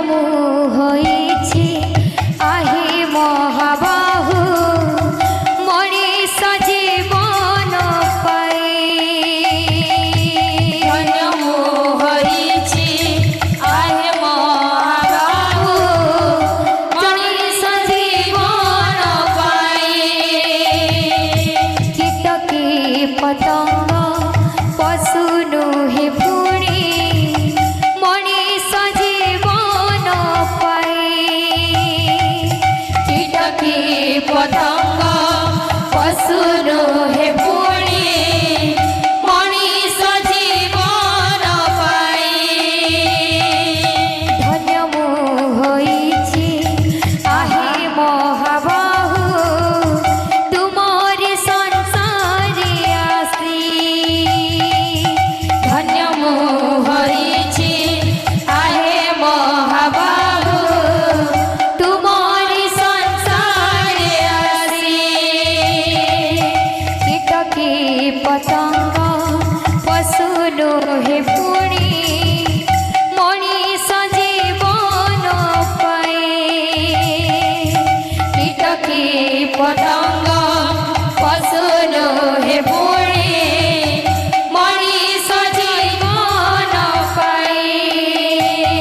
মু হইছি আহে মহাবাহু মଣିষ জীবন পাই ধন্য মু হইছি আহে মহাবাহু মনিষ জীবন পাই কীটকে পতঙ্গ পশু নুহে পুণি মনিষ জীবন পাই কীটকে পতঙ্গ পশু নুহে পুণি মনিষ জীবন পাই ধন্য মু হইছি আহে মহাবাহু তুমরি সংসারে আসি ধন্য মু হইছি আহে মহাবাহু তুমরি সংসারে আসি কীটকে পতঙ্গ পশু নুহে পুণি